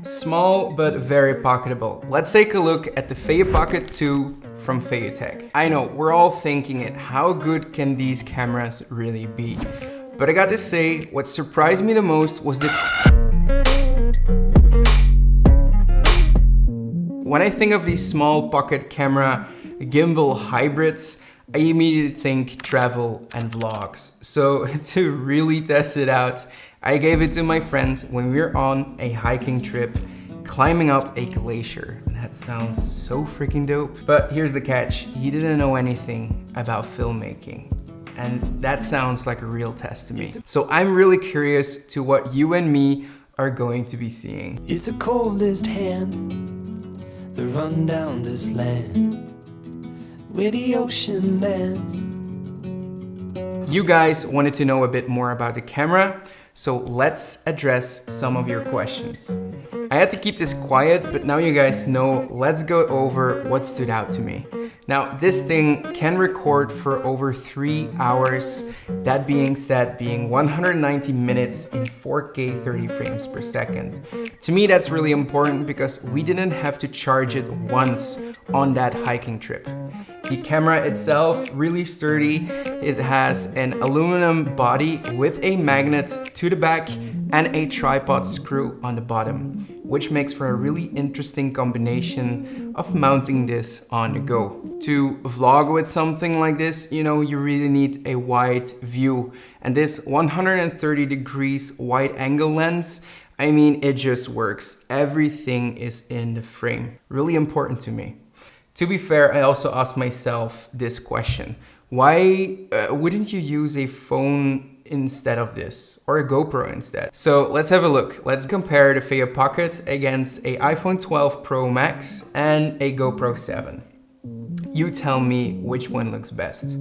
Small but very pocketable. Let's take a look at the Feiyu Pocket 2 from feiyutech. I know, we're all thinking it, how good can these cameras really be? But I got to say, what surprised me the most was when I think of these small pocket camera gimbal hybrids, I immediately think travel and vlogs. So to really test it out, I gave it to my friend when we were on a hiking trip, climbing up a glacier. That sounds so freaking dope. But here's the catch, he didn't know anything about filmmaking. And that sounds like a real test to me. So I'm really curious to what you and me are going to be seeing. It's the coldest hand that run down this land where the ocean lands. You guys wanted to know a bit more about the camera, so let's address some of your questions. I had to keep this quiet, but now you guys know, let's go over what stood out to me. Now, this thing can record for over 3 hours, that being said, being 190 minutes in 4K 30 frames per second. To me, that's really important because we didn't have to charge it once on that hiking trip. The camera itself, really sturdy. It has an aluminum body with a magnet to the back and a tripod screw on the bottom, which makes for a really interesting combination of mounting this on the go. To vlog with something like this, you know, you really need a wide view. And this 130 degrees wide angle lens, I mean, it just works. Everything is in the frame. Really important to me. To be fair, I also asked myself this question. Why wouldn't you use a phone instead of this, or a GoPro instead? So let's have a look. Let's compare the Feiyu Pocket against a iPhone 12 Pro Max and a GoPro 7. You tell me which one looks best.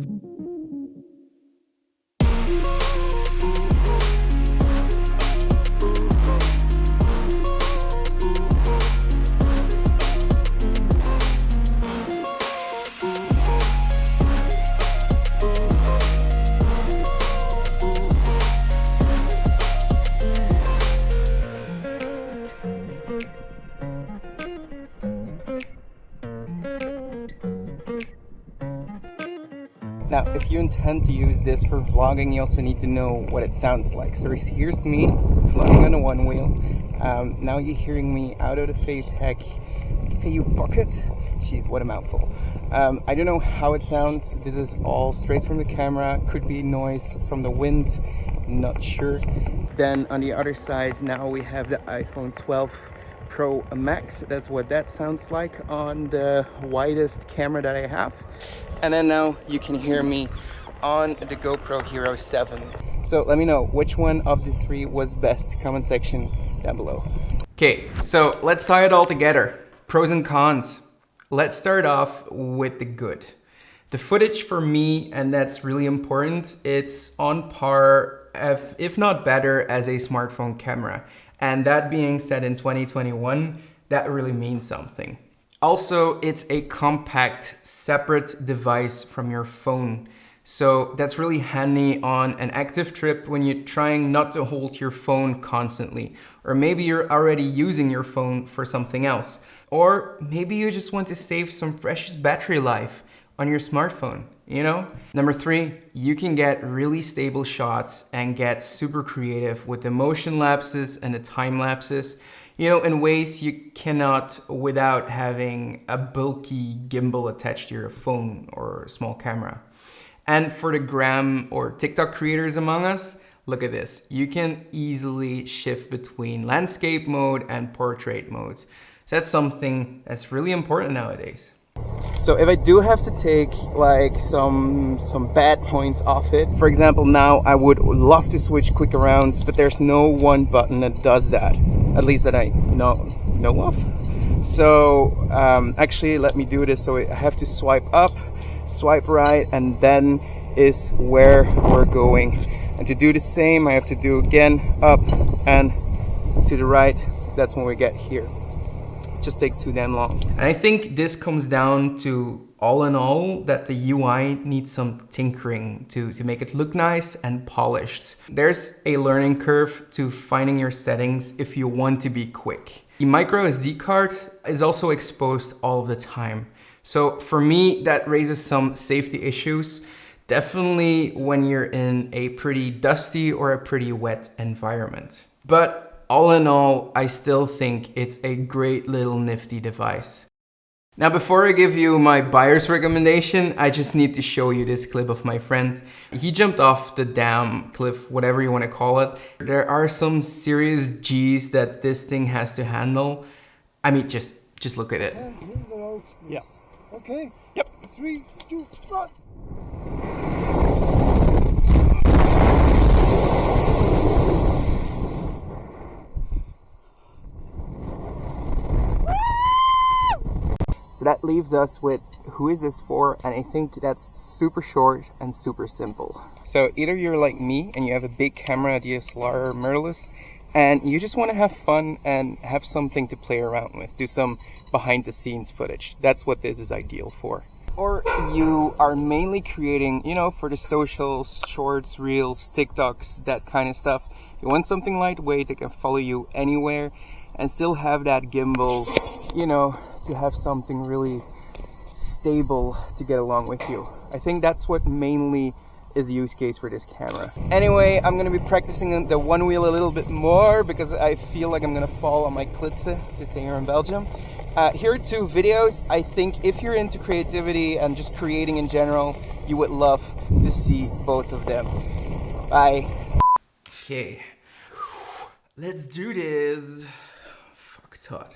Now, if you intend to use this for vlogging, you also need to know what it sounds like. So here's me vlogging on a one wheel. Now you're hearing me out of the feiyutech Feiyu Pocket. Jeez, what a mouthful. I don't know how it sounds. This is all straight from the camera. Could be noise from the wind, not sure. Then on the other side, now we have the iPhone 12 Pro Max. That's what that sounds like on the widest camera that I have. And then now you can hear me on the GoPro Hero 7. So let me know which one of the three was best. Comment section down below. Okay, so let's tie it all together. Pros and cons. Let's start off with the good. The footage for me, and that's really important, it's on par, if not better, as a smartphone camera. And that being said, in 2021, that really means something. Also, it's a compact, separate device from your phone. So that's really handy on an active trip when you're trying not to hold your phone constantly. Or maybe you're already using your phone for something else. Or maybe you just want to save some precious battery life on your smartphone, you know? Number 3, you can get really stable shots and get super creative with the motion lapses and the time lapses, you know, in ways you cannot without having a bulky gimbal attached to your phone or small camera. And for the gram or TikTok creators among us, look at this. You can easily shift between landscape mode and portrait mode. So that's something that's really important nowadays. So if I do have to take like some bad points off it, for example, now I would love to switch quick around, but there's no one button that does that, at least that I know of. So actually, let me do this. So I have to swipe up, swipe right, and then is where we're going. And to do the same, I have to do again up and to the right. That's when we get here. Just takes too damn long. And I think this comes down to all in all that the UI needs some tinkering to make it look nice and polished. There's a learning curve to finding your settings if you want to be quick. The micro SD card is also exposed all of the time. So for me, that raises some safety issues, definitely when you're in a pretty dusty or a pretty wet environment. But all in all, I still think it's a great little nifty device. Now, before I give you my buyer's recommendation, I just need to show you this clip of my friend. He jumped off the damn cliff, whatever you want to call it. There are some serious G's that this thing has to handle. I mean, just look at it. Yeah. Okay. Yep. 3, 2, 1. So that leaves us with who is this for, and I think that's super short and super simple. So either you're like me and you have a big camera, DSLR or mirrorless, and you just want to have fun and have something to play around with, do some behind the scenes footage. That's what this is ideal for. Or you are mainly creating, you know, for the socials, shorts, reels, TikToks, that kind of stuff. You want something lightweight that can follow you anywhere and still have that gimbal, you know, to have something really stable to get along with you. I think that's what mainly is the use case for this camera. Anyway, I'm gonna be practicing the one wheel a little bit more because I feel like I'm gonna fall on my klitse, as they say here in Belgium. Here are 2 videos. I think if you're into creativity and just creating in general, you would love to see both of them. Bye. Okay, let's do this. Fuck, it's hot.